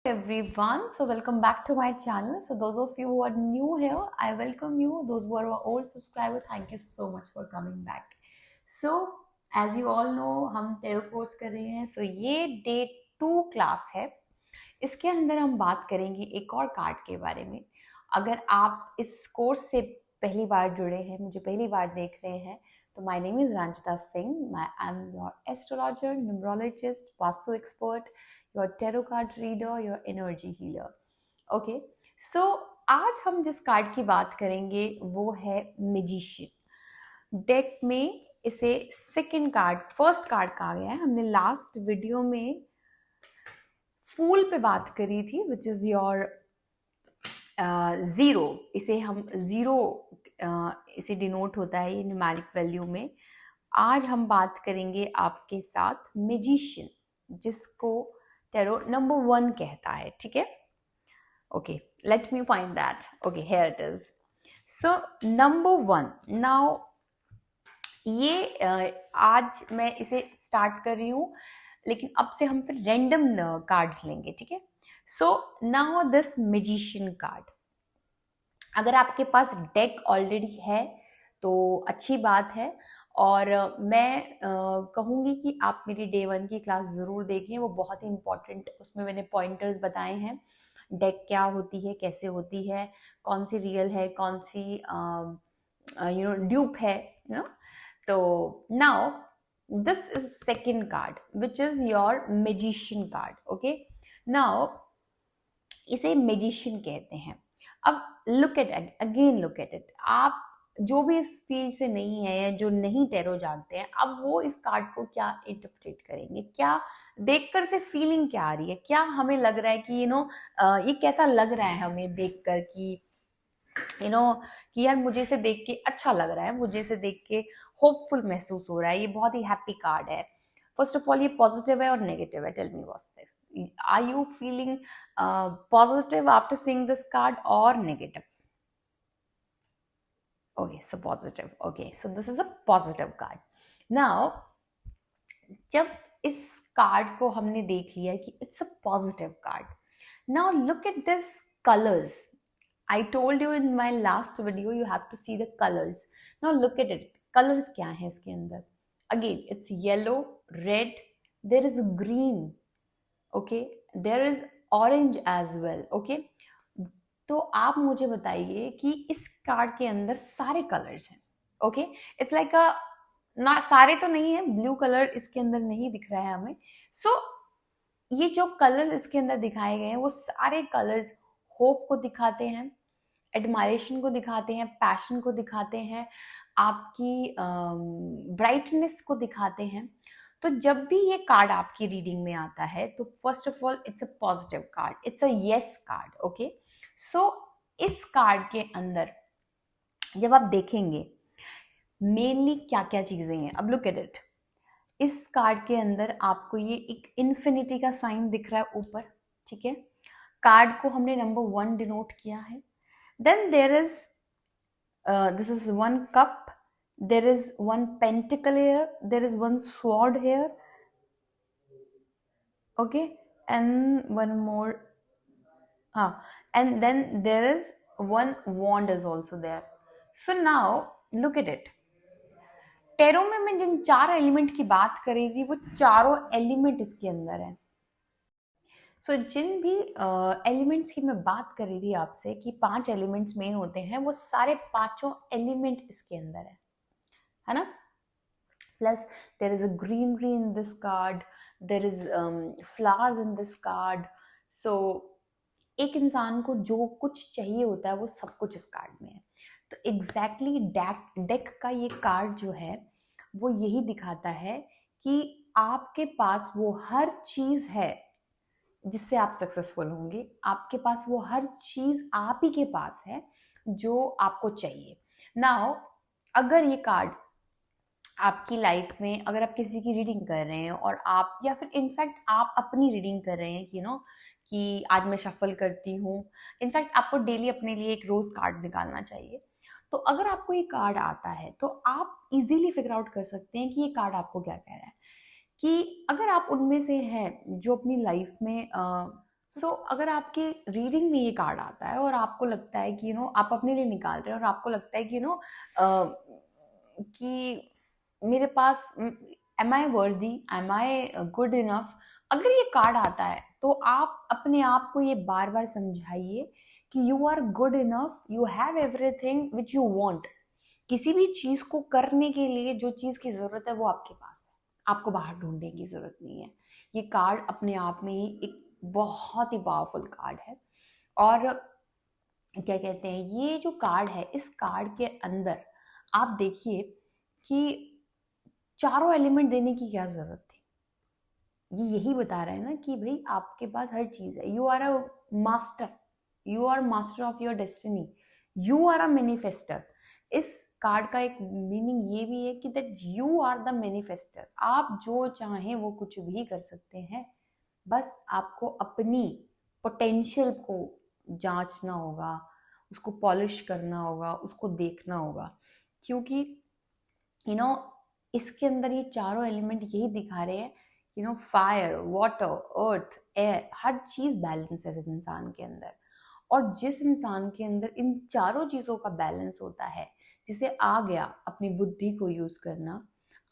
Everyone, so welcome back to my channel. So those of you who are new here, I welcome you. Those who are our old subscriber, thank you so much for coming back. So as you all know, हम tarot course कर रहे हैं. So ये day 2 class है. इसके अंदर हम बात करेंगे एक और कार्ड के बारे में. अगर आप इस कोर्स से पहली बार जुड़े हैं, मुझे पहली बार देख रहे हैं, तो my name is Ranjita Singh. I am your astrologer, numerologist, vastu expert, your tarot card reader, your energy healer. Okay, so आज हम जिस कार्ड की बात करेंगे वो है मैजिशियन. डेक में इसे सेकंड कार्ड, फर्स्ट कार्ड कहा गया है. हमने लास्ट वीडियो में फूल पे बात करी थी, विच इज योर जीरो. इसे हम जीरो, इसे डिनोट होता है ये न्यूमेरिक वैल्यू में. आज हम बात करेंगे आपके साथ मैजिशियन, जिसको टेरो नंबर 1 कहता है. ठीक है, okay, let me find that. Okay, here it is. So number 1. Now ये आज मैं इसे स्टार्ट कर रही हूँ, लेकिन अब से हम फिर रैंडम कार्ड्स लेंगे. ठीक है. So now this magician card, अगर आपके पास डेक ऑलरेडी है तो अच्छी बात है, और मैं कहूँगी कि आप मेरी डे 1 की क्लास ज़रूर देखें. वो बहुत ही इंपॉर्टेंट, उसमें मैंने पॉइंटर्स बताए हैं. डेक क्या होती है, कैसे होती है, कौन सी रियल है, कौन सी ड्यूप है. तो now this is second card which is your magician card. Okay, now इसे मैजिशियन कहते हैं. अब look at again, look at it. आप जो भी इस फील्ड से नहीं है या जो नहीं टेरो जानते हैं, अब वो इस कार्ड को क्या इंटरप्रेट करेंगे, क्या देखकर से फीलिंग क्या आ रही है, क्या हमें लग रहा है कि ये कैसा लग रहा है हमें देखकर कि कि यार मुझे इसे देख के अच्छा लग रहा है, मुझे इसे देख के होपफुल महसूस हो रहा है, ये बहुत ही हैप्पी कार्ड है. फर्स्ट ऑफ ऑल, ये पॉजिटिव है और नेगेटिव है. Tell me what's this. Are you feeling positive after seeing this card और negative? Okay, so positive. Okay, so this is a positive card. Now, जब इस card को हमने देख लिया कि it's a positive card, now look at this colors. I told you in my last video you have to see the colors. Now look at it. Colors क्या है इसके अंदर? Again, it's yellow, red. There is green. Okay, there is orange as well. Okay. तो आप मुझे बताइए कि इस कार्ड के अंदर सारे कलर्स हैं. ओके, इट्स लाइक अ, ना सारे तो नहीं है, ब्लू कलर इसके अंदर नहीं दिख रहा है हमें. सो ये जो कलर्स इसके अंदर दिखाए गए हैं वो सारे कलर्स होप को दिखाते हैं, एडमायरेशन को दिखाते हैं, पैशन को दिखाते हैं, आपकी ब्राइटनेस को दिखाते हैं. तो जब भी ये कार्ड आपकी रीडिंग में आता है तो first of all it's a positive card, it's a yes card. Okay, so इस कार्ड के अंदर जब आप देखेंगे मेनली क्या क्या चीजें हैं. अब लुक एट इट. इस कार्ड के अंदर आपको ये एक इन्फिनिटी का साइन दिख रहा है ऊपर. ठीक है, कार्ड को हमने नंबर 1 डिनोट किया है. Then there is this is 1 cup, there is 1 pentacle here, there is 1 sword here. Okay, and one more, and then there is 1 wand is also there. So now look at it. Tarot में मैं जिन 4 element की बात कर रही थी वो चारों element इसके अंदर है. सो जिन भी एलिमेंट्स की मैं बात कर रही थी आपसे कि 5 एलिमेंट्स मेन होते हैं, वो सारे पांचों एलिमेंट इसके अंदर है ना. Plus there is a greenery in this card, there is flowers in this card. So एक इंसान को जो कुछ चाहिए होता है वो सब कुछ इस कार्ड में है. तो एग्जैक्टली डेक का ये कार्ड जो है वो यही दिखाता है कि आपके पास वो हर चीज है जिससे आप सक्सेसफुल होंगे. आपके पास वो हर चीज आप ही के पास है जो आपको चाहिए. नाउ अगर ये कार्ड आपकी लाइफ में, अगर आप किसी की रीडिंग कर रहे हैं और आप, या फिर इनफैक्ट आप अपनी रीडिंग कर रहे हैं कि आज मैं शफल करती हूँ, इनफैक्ट आपको डेली अपने लिए एक रोज कार्ड निकालना चाहिए. तो अगर आपको ये कार्ड आता है तो आप इजीली फिगर आउट कर सकते हैं कि ये कार्ड आपको क्या कह रहा है. कि अगर आप उनमें से हैं जो अपनी लाइफ में अगर आपके रीडिंग में ये कार्ड आता है और आपको लगता है कि आप अपने लिए निकाल रहे हैं और आपको लगता है कि कि मेरे पास एम आई वर्दी, एम आई गुड इनफ, अगर ये कार्ड आता है तो आप अपने आप को ये बार बार समझाइए कि you are good enough, you have everything which you want. किसी भी चीज को करने के लिए जो चीज की जरूरत है वो आपके पास है, आपको बाहर ढूंढने की जरूरत नहीं है। ये कार्ड अपने आप में ही एक बहुत ही पावरफुल कार्ड है। और क्या कहते हैं, ये जो कार्ड है, इस कार्ड के अंदर आप देखिए कि चारों एलिमेंट देने की क्या जरूरत थी। ये यही बता रहा है ना कि भाई आपके पास हर चीज है, you are a master, you are master of your destiny, you are a manifester. इस कार्ड का एक मीनिंग ये भी है कि that you are the manifester. आप जो चाहें वो कुछ भी कर सकते हैं, बस आपको अपनी पोटेंशियल को जांचना होगा, उसको पॉलिश करना होगा, उसको देखना होगा। क्योंकि यू नो इसके अंदर ये चारों एलिमेंट यही दिखा रहे हैं, फायर, वाटर, अर्थ, एयर, हर चीज बैलेंस है इस इंसान के अंदर। और जिस इंसान के अंदर इन चारों चीजों का बैलेंस होता है, जिसे आ गया अपनी बुद्धि को यूज करना,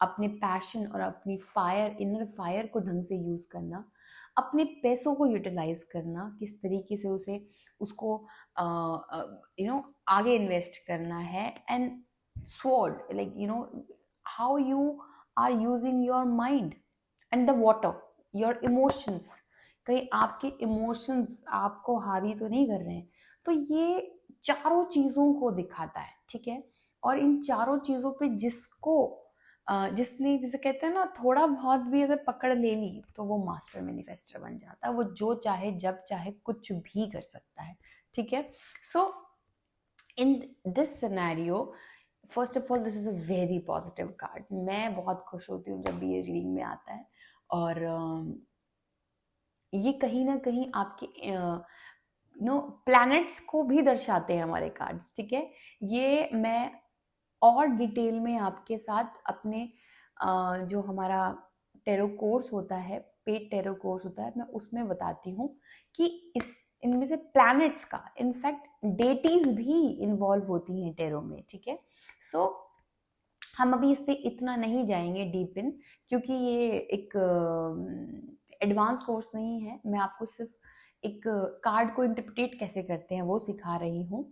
अपने पैशन और अपनी फायर, इनर फायर को ढंग से यूज करना, अपने पैसों को यूटिलाइज करना, किस तरीके से उसे उसको आगे इन्वेस्ट करना है, and sword like how you are using your mind and the water, your emotions। कहीं आपके इमोशंस आपको हावी तो नहीं कर रहे हैं। तो ये चारों चीजों को दिखाता है, ठीक है। और इन चारों चीजों पे जिसने, जिसे कहते हैं ना, थोड़ा बहुत भी अगर पकड़ ले ली तो वो मास्टर मैनिफेस्टर बन जाता है। वो जो चाहे जब चाहे कुछ भी कर सकता है, ठीक है। So in this scenario, first of all this is a very positive card. मैं बहुत खुश होती हूँ जब भी ये रीडिंग में आता है। और ये कहीं ना कहीं आपके प्लैनेट्स को भी दर्शाते हैं हमारे कार्ड्स, ठीक है। ये मैं और डिटेल में आपके साथ अपने जो हमारा टेरो कोर्स होता है, पेड टेरो कोर्स होता है, मैं उसमें बताती हूँ कि इनमें से प्लैनेट्स का, इनफैक्ट डेटीज भी इन्वॉल्व होती हैं टेरो में, ठीक है। सो हम अभी इस पे इतना नहीं जाएंगे डीप इन, क्योंकि ये एक एडवांस कोर्स नहीं है। मैं आपको सिर्फ एक कार्ड को इंटरप्रेट कैसे करते हैं वो सिखा रही हूँ।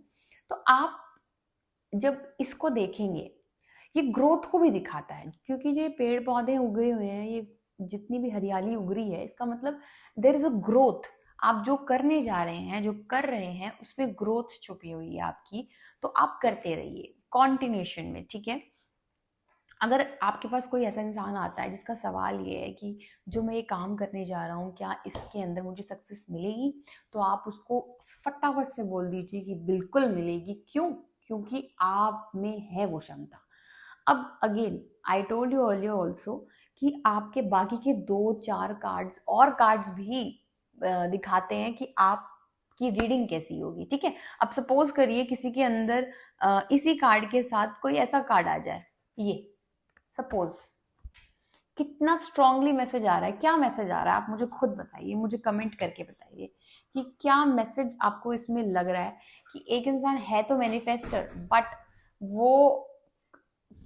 तो आप जब इसको देखेंगे, ये ग्रोथ को भी दिखाता है, क्योंकि जो पेड़ पौधे उगे हुए हैं, ये जितनी भी हरियाली उगरी है, इसका मतलब देयर इज अ ग्रोथ। आप जो करने जा रहे हैं, जो कर रहे हैं, उसमें ग्रोथ छुपी हुई है आपकी। तो आप करते रहिए कॉन्टिन्यूशन में, ठीक है। अगर आपके पास कोई ऐसा इंसान आता है जिसका सवाल ये है कि जो मैं ये काम करने जा रहा हूँ, क्या इसके अंदर मुझे सक्सेस मिलेगी, तो आप उसको फटाफट से बोल दीजिए कि बिल्कुल मिलेगी। क्यों? क्योंकि आप में है वो क्षमता। अब again I told you earlier also कि आपके बाकी के 2-4 कार्ड्स और कार्ड्स भी दिखाते हैं कि आप की रीडिंग कैसी होगी, ठीक है। अब सपोज करिए किसी के अंदर इसी कार्ड के साथ कोई ऐसा कार्ड आ जाए, ये सपोज, कितना स्ट्रांगली मैसेज आ रहा है, क्या मैसेज आ रहा है, आप मुझे खुद बताइए, मुझे कमेंट करके बताइए कि क्या मैसेज आपको इसमें लग रहा है। कि एक इंसान है तो मैनिफेस्टर, बट वो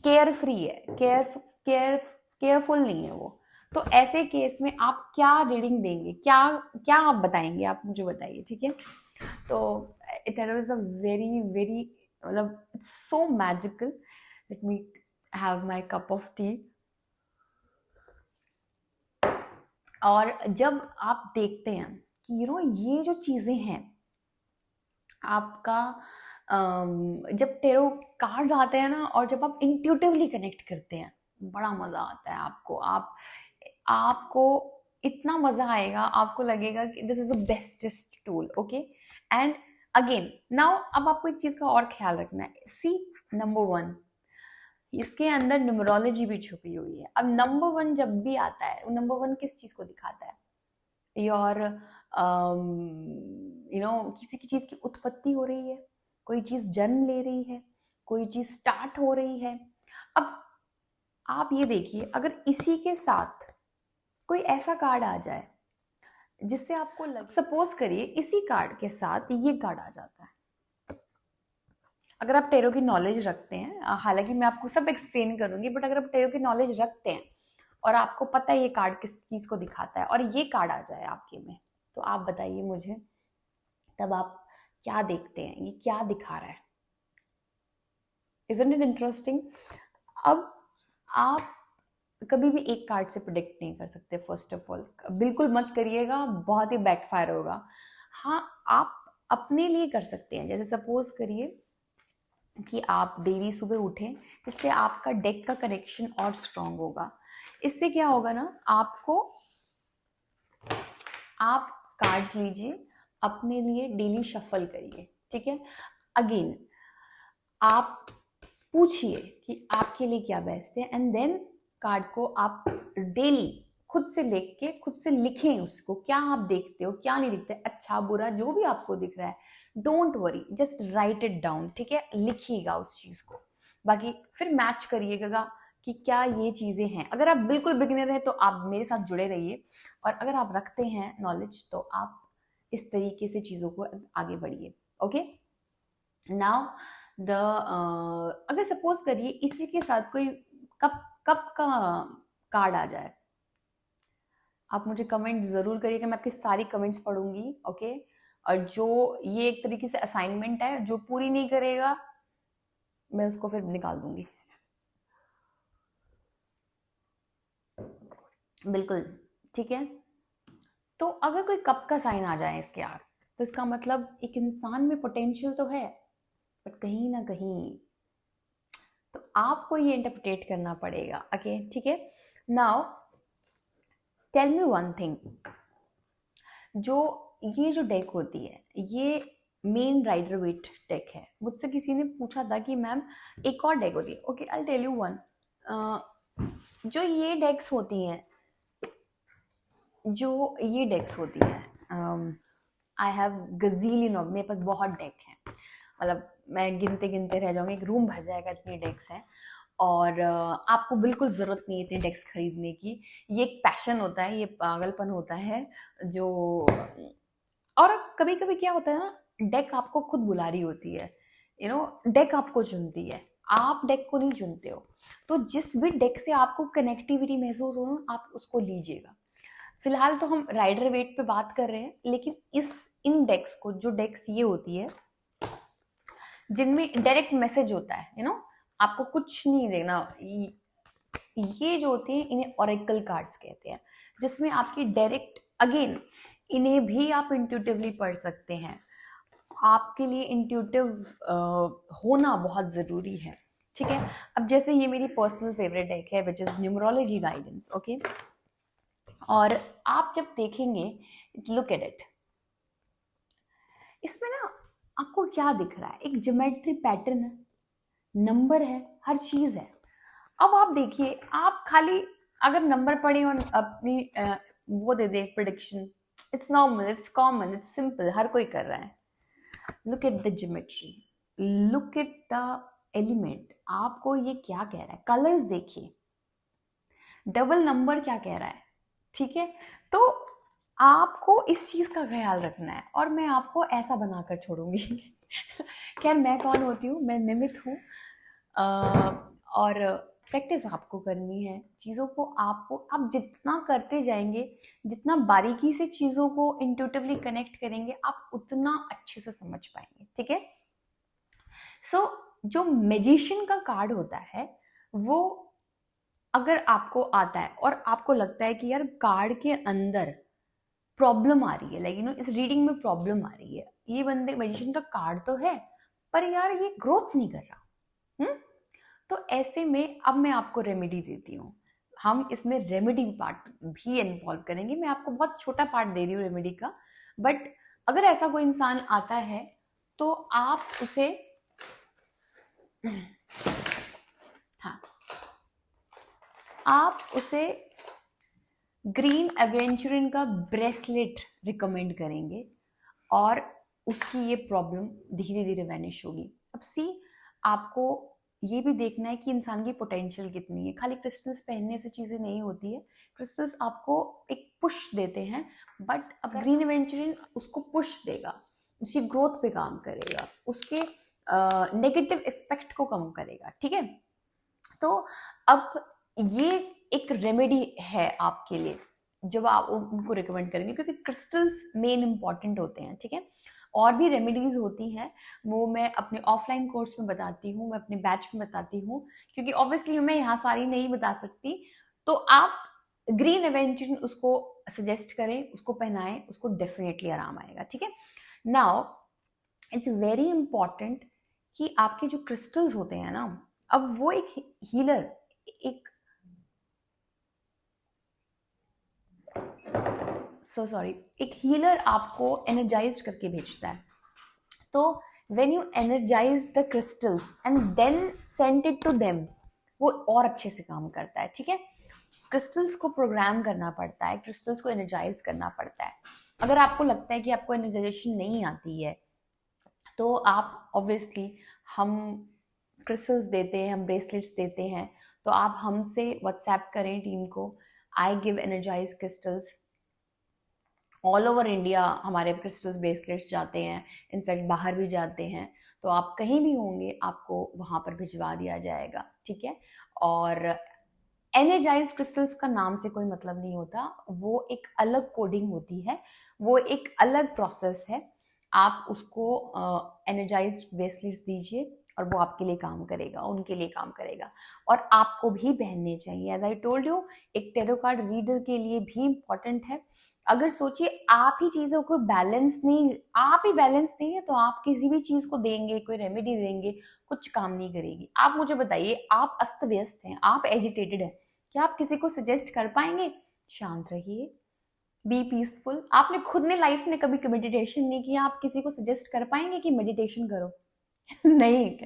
केयर फ्री है, केयरफुल नहीं है वो। तो ऐसे केस में आप क्या रीडिंग देंगे, क्या क्या आप बताएंगे, आप मुझे बताइए, ठीक है। तो it is a very very, मतलब it's so magical. Let me have my cup of tea. और जब आप देखते हैं कि ये जो चीजें हैं आपका, जब टेरो कार्ड्स आते हैं ना, और जब आप इंट्यूटिवली कनेक्ट करते हैं, बड़ा मजा आता है आपको। आपको इतना मजा आएगा, आपको लगेगा कि this is the bestest tool, okay. And again now, अब आपको एक चीज का और ख्याल रखना है। सी, नंबर 1, इसके अंदर न्यूमरोलॉजी भी छुपी हुई है। अब नंबर 1 जब भी आता है, नंबर 1 किस चीज को दिखाता है? योर किसी की चीज की उत्पत्ति हो रही है, कोई चीज जन्म ले रही है, कोई चीज स्टार्ट हो रही है। अब आप ये देखिए, अगर इसी के साथ कोई ऐसा कार्ड आ जाए जिससे आपको सपोज करिए इसी कार्ड के साथ ये कार्ड आ जाता है। अगर आप टेरो की नॉलेज रखते हैं, हालांकि मैं आपको सब एक्सप्लेन करूंगी, बट अगर आप टेरो की नॉलेज रखते हैं और आपको पता है ये कार्ड किस चीज को दिखाता है और ये कार्ड आ जाए आपके में, तो आप बताइए मुझे, तब आप क्या देखते हैं, ये क्या दिखा रहा है? Isn't it interesting? अब आप कभी भी एक कार्ड से प्रिडिक्ट नहीं कर सकते। फर्स्ट ऑफ ऑल बिल्कुल मत करिएगा, बहुत ही बैकफायर होगा। हाँ, आप अपने लिए कर सकते हैं। जैसे सपोज करिए कि आप डेली सुबह उठें, इससे आपका डेक का कनेक्शन और स्ट्रांग होगा। इससे क्या होगा ना, आप कार्ड्स लीजिए, अपने लिए डेली शफल करिए, ठीक है। अगेन आप पूछिए कि आपके लिए क्या बेस्ट है, एंड देन कार्ड को आप डेली खुद से लेख के खुद से लिखें उसको, क्या आप देखते हो, क्या नहीं दिखते, अच्छा बुरा जो भी आपको दिख रहा है, don't worry, just right it down, ठीक है। लिखिएगा उस चीज को, बाकी फिर मैच करिएगा कि क्या ये चीजें हैं। अगर आप बिल्कुल बिगिनर हैं तो आप मेरे साथ जुड़े रहिए, और अगर आप रखते हैं नॉलेज तो आप इस तरीके से चीजों को आगे बढ़िए। ओके, नाउ द अगर सपोज करिए इसी के साथ कोई कप कप का कार्ड आ जाए, आप मुझे कमेंट जरूर करिएगा, मैं आपकी सारी कमेंट्स पढ़ूंगी। ओके, और जो ये एक तरीके से असाइनमेंट है, जो पूरी नहीं करेगा मैं उसको फिर निकाल दूंगी। बिल्कुल ठीक है। तो अगर कोई कप का साइन आ जाए इसके आगे, तो इसका मतलब एक इंसान में पोटेंशियल तो है, बट कहीं ना कहीं तो आपको ये इंटरप्रेट करना पड़ेगा। ओके, ठीक है। Now tell me one thing, ये जो डेक होती है ये मेन राइडर वेट डेक है। मुझसे किसी ने पूछा था कि मैम एक और डेक होती है। Okay, I tell you one, जो ये डेक्स होती हैं, आई हैव गजीलियन ऑफ, मेरे पास बहुत डेक हैं, मतलब मैं गिनते गिनते रह जाऊंगी, एक रूम भर जाएगा इतनी डेक्स हैं। और आपको बिल्कुल ज़रूरत नहीं है इतनी डेक्स खरीदने की, ये एक पैशन होता है, ये पागलपन होता है जो। और कभी कभी क्या होता है ना, डेक आपको खुद बुला रही होती है, डेक आपको चुनती है, आप डेक को नहीं चुनते हो। तो जिस भी डेक से आपको कनेक्टिविटी महसूस हो ना, आप उसको लीजिएगा। फिलहाल तो हम राइडर वेट पे बात कर रहे हैं, लेकिन इन डेक्स को, जो डेक्स ये होती है जिनमें डायरेक्ट मैसेज होता है, आपको कुछ नहीं देना, ये जो होती है इन्हें ओरेकल कार्ड्स कहते हैं, जिसमें आपकी डायरेक्ट, अगेन इन्हें भी आप इंट्यूटिवली पढ़ सकते हैं। आपके लिए इंट्यूटिव होना बहुत ज़रूरी है, ठीक है। अब जैसे ये मेरी पर्सनल फेवरेट डेक है which is numerology guidance. Okay, और आप जब देखेंगे, लुक एट इट, इसमें ना आपको क्या दिख रहा है, एक ज्योमेट्री पैटर्न है, नंबर है, हर चीज़ है। अब आप देखिए, आप खाली अगर नंबर पढ़े और अपनी वो दे दे prediction, it's normal, it's common, it's simple, हर कोई कर रहा है। Look at the geometry, look at the element, आपको ये क्या कह रहा है, कलर्स देखिए, डबल नंबर क्या कह रहा है, ठीक है। तो आपको इस चीज का ख्याल रखना है, और मैं आपको ऐसा बनाकर छोड़ूंगी। खैर मैं कौन होती हूँ, मैं निमित हूँ, और प्रैक्टिस आपको करनी है चीज़ों को। आप जितना करते जाएंगे, जितना बारीकी से चीज़ों को इंट्यूटिवली कनेक्ट करेंगे, आप उतना अच्छे से समझ पाएंगे, ठीक है। सो जो मैजिशियन का कार्ड होता है, वो अगर आपको आता है और आपको लगता है कि यार कार्ड के अंदर प्रॉब्लम आ रही है, लाइक इस रीडिंग में प्रॉब्लम आ रही है, ये बंदे मैजिशियन का कार्ड तो है पर यार ये ग्रोथ नहीं कर रहा, तो ऐसे में अब मैं आपको रेमेडी देती हूँ। हम इसमें रेमेडी पार्ट भी इन्वॉल्व करेंगे, मैं आपको बहुत छोटा पार्ट दे रही हूँ रेमेडी का, बट अगर ऐसा कोई इंसान आता है तो आप उसे हाँ, आप उसे ग्रीन एवेंचुरिन का ब्रेसलेट रिकमेंड करेंगे, और उसकी ये प्रॉब्लम धीरे धीरे वैनिश होगी। अब आपको ये भी देखना है कि इंसान की पोटेंशियल कितनी है। खाली क्रिस्टल्स पहनने से चीज़ें नहीं होती है, क्रिस्टल्स आपको एक पुश देते हैं, बट अब ग्रीन एवेंचुरिन उसको पुश देगा, उसकी ग्रोथ पे काम करेगा, उसके नेगेटिव एस्पेक्ट को कम करेगा, ठीक है। तो अब ये एक रेमेडी है आपके लिए जब आप उनको रिकमेंड करेंगे, क्योंकि क्रिस्टल्स मेन इंपॉर्टेंट होते हैं, ठीक है। और भी रेमेडीज होती हैं, वो मैं अपने ऑफलाइन कोर्स में बताती हूँ, मैं अपने बैच में बताती हूँ, क्योंकि ऑब्वियसली मैं यहाँ सारी नहीं बता सकती। तो आप ग्रीन एवेंचुरिन उसको सजेस्ट करें, उसको पहनाएं, उसको डेफिनेटली आराम आएगा, ठीक है। नाउ इट्स वेरी इंपॉर्टेंट कि आपके जो क्रिस्टल्स होते हैं ना, अब वो एक हीलर, एक एक हीलर आपको एनर्जाइज करके भेजता है। तो when you energize the crystals and then send it to them, वो और अच्छे से काम करता है, ठीक है। क्रिस्टल्स को प्रोग्राम करना पड़ता है, क्रिस्टल्स को एनर्जाइज करना पड़ता है। अगर आपको लगता है कि आपको एनर्जाइजेशन नहीं आती है, तो आप ऑब्वियसली, हम क्रिस्टल्स देते हैं, हम ब्रेसलेट्स देते हैं, तो आप हमसे व्हाट्सएप करें टीम को। I give energize crystals all over India, हमारे क्रिस्टल्स ब्रेसलेट्स जाते हैं, इनफैक्ट बाहर भी जाते हैं। तो आप कहीं भी होंगे आपको वहाँ पर भिजवा दिया जाएगा, ठीक है। और एनर्जाइज क्रिस्टल्स का नाम से कोई मतलब नहीं होता, वो एक अलग कोडिंग होती है, वो एक अलग प्रोसेस है। आप उसको एनर्जाइज ब्रेसलेट्स दीजिए और वो आपके लिए काम करेगा, उनके लिए काम करेगा, और आपको भी पहनने चाहिए। एज आई टोल्ड यू, एक टेरो कार्ड रीडर के लिए भी इम्पॉर्टेंट है। अगर सोचिए आप ही चीजों को बैलेंस नहीं, आप ही बैलेंस नहीं है, तो आप किसी भी चीज को देंगे, कोई रेमेडी देंगे, कुछ काम नहीं करेगी। आप मुझे बताइए, आप अस्त व्यस्त हैं, आप एजिटेटेड हैं, क्या आप किसी को सजेस्ट कर पाएंगे शांत रहिए, बी पीसफुल? आपने खुद ने लाइफ में कभी मेडिटेशन नहीं किया, आप किसी को सजेस्ट कर पाएंगे कि मेडिटेशन करो? नहीं,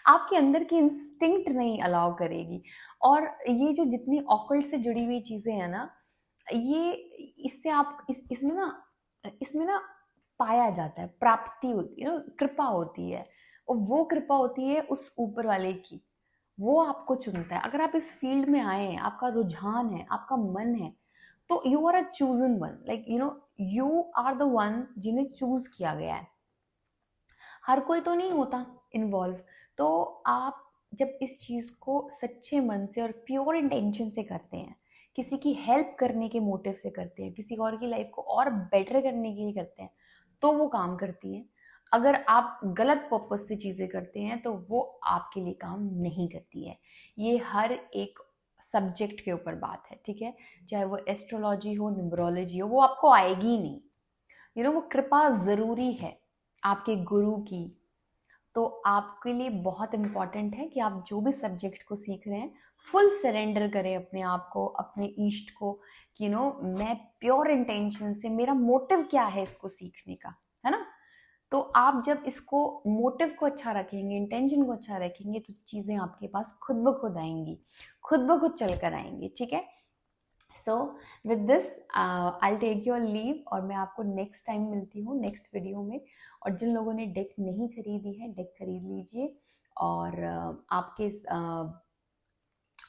आपके अंदर की इंस्टिंक्ट नहीं अलाउ करेगी। और ये जो जितनी ऑकल्ट से जुड़ी हुई चीजें हैं ना, ये इससे आप इसमें ना पाया जाता है, प्राप्ति होती है ना, कृपा होती है, और वो कृपा होती है उस ऊपर वाले की, वो आपको चुनता है। अगर आप इस फील्ड में आए हैं, आपका रुझान है, आपका मन है, तो you are a chosen one, like you are the one जिन्हें चूज किया गया है। हर कोई तो नहीं होता इन्वॉल्व। तो आप जब इस चीज को सच्चे मन से और प्योर इंटेंशन से करते हैं, किसी की हेल्प करने के मोटिव से करते हैं, किसी और की लाइफ को और बेटर करने के लिए करते हैं, तो वो काम करती है। अगर आप गलत पर्पस से चीजें करते हैं, तो वो आपके लिए काम नहीं करती है। ये हर एक सब्जेक्ट के ऊपर बात है, ठीक है। चाहे वो एस्ट्रोलॉजी हो, न्यूमरोलॉजी हो, वो आपको आएगी ही नहीं। वो कृपा जरूरी है आपके गुरु की। तो आपके लिए बहुत इंपॉर्टेंट है कि आप जो भी सब्जेक्ट को सीख रहे हैं, फुल सरेंडर करें अपने आप को, अपने ईष्ट को, कि मैं प्योर इंटेंशन से, मेरा मोटिव क्या है इसको सीखने का, है ना। तो आप जब इसको मोटिव को अच्छा रखेंगे, इंटेंशन को अच्छा रखेंगे, तो चीजें आपके पास खुद ब खुद आएंगी, खुद ब खुद चल कर आएंगी, ठीक है। So with this I take your leave, और मैं आपको नेक्स्ट टाइम मिलती हूँ नेक्स्ट वीडियो में। और जिन लोगों ने डेक नहीं खरीदी है, डेक खरीद लीजिए। और आपके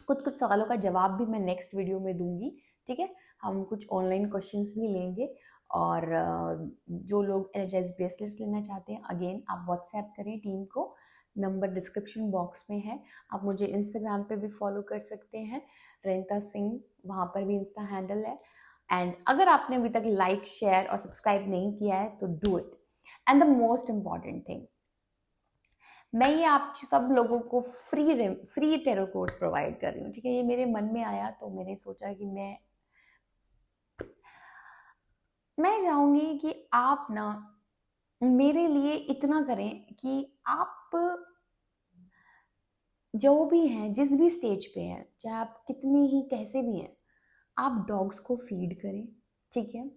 कुछ कुछ सवालों का जवाब भी मैं नेक्स्ट वीडियो में दूंगी, ठीक है। हम कुछ ऑनलाइन क्वेश्चंस भी लेंगे। और जो लोग एनर्जाइज ब्रेसलेट्स लेना चाहते हैं, अगेन आप व्हाट्सएप करें टीम को, नंबर डिस्क्रिप्शन बॉक्स में है। आप मुझे इंस्टाग्राम पे भी फॉलो कर सकते हैं, रेंता सिंह, वहाँ पर भी इंस्टा हैंडल है। एंड अगर आपने अभी तक लाइक, शेयर और सब्सक्राइब नहीं किया है, तो do it. And the most important thing, मैं ये आप सब लोगों को फ्री टेरो कोर्स प्रोवाइड कर रही हूँ, ठीक है। ये मेरे मन में आया, तो मैंने सोचा कि मैं चाहूंगी कि आप ना मेरे लिए इतना करें कि आप जो भी हैं, जिस भी स्टेज पे हैं, चाहे आप कितने ही कैसे भी हैं, आप डॉग्स को फीड करें, ठीक है।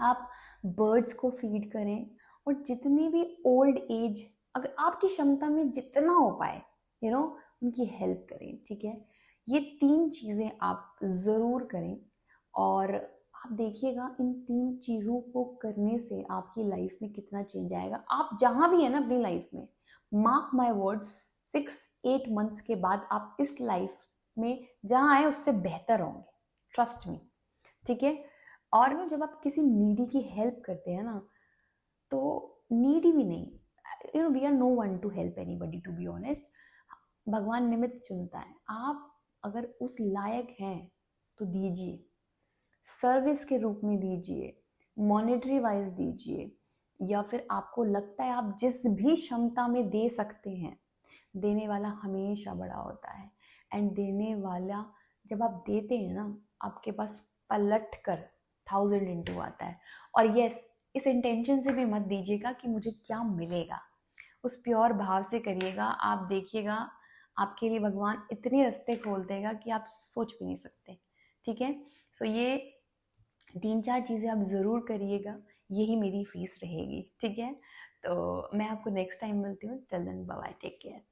आप बर्ड्स को फीड करें, और जितनी भी ओल्ड एज, अगर आपकी क्षमता में जितना हो पाए, उनकी हेल्प करें, ठीक है। ये 3 चीज़ें आप ज़रूर करें। और आप देखिएगा, इन 3 चीज़ों को करने से आपकी लाइफ में कितना चेंज आएगा। आप जहाँ भी है ना अपनी लाइफ में, मार्क माई वर्ड्स, 6-8 मंथ्स के बाद आप इस लाइफ में जहाँ आए उससे बेहतर होंगे, ट्रस्ट मी, ठीक है। और ना जब आप किसी नीडी की हेल्प करते हैं ना, तो नीडी भी नहीं, we are no one to help anybody to be honest. भगवान निमित्त चुनता है। आप अगर उस लायक हैं तो दीजिए, सर्विस के रूप में दीजिए, मॉनेटरी वाइज दीजिए, या फिर आपको लगता है आप जिस भी क्षमता में दे सकते हैं। देने वाला हमेशा बड़ा होता है, एंड देने वाला जब आप देते हैं ना, आपके पास पलट कर 1000 इंटू आता है। और यस, इस इंटेंशन से भी मत दीजिएगा कि मुझे क्या मिलेगा, उस प्योर भाव से करिएगा। आप देखिएगा आपके लिए भगवान इतने रास्ते खोल देगा कि आप सोच भी नहीं सकते। ठीक है, सो ये 3-4 चीज़ें आप ज़रूर करिएगा, यही मेरी फीस रहेगी। ठीक है, तो मैं आपको नेक्स्ट टाइम मिलती हूँ। Till then bye bye, take care.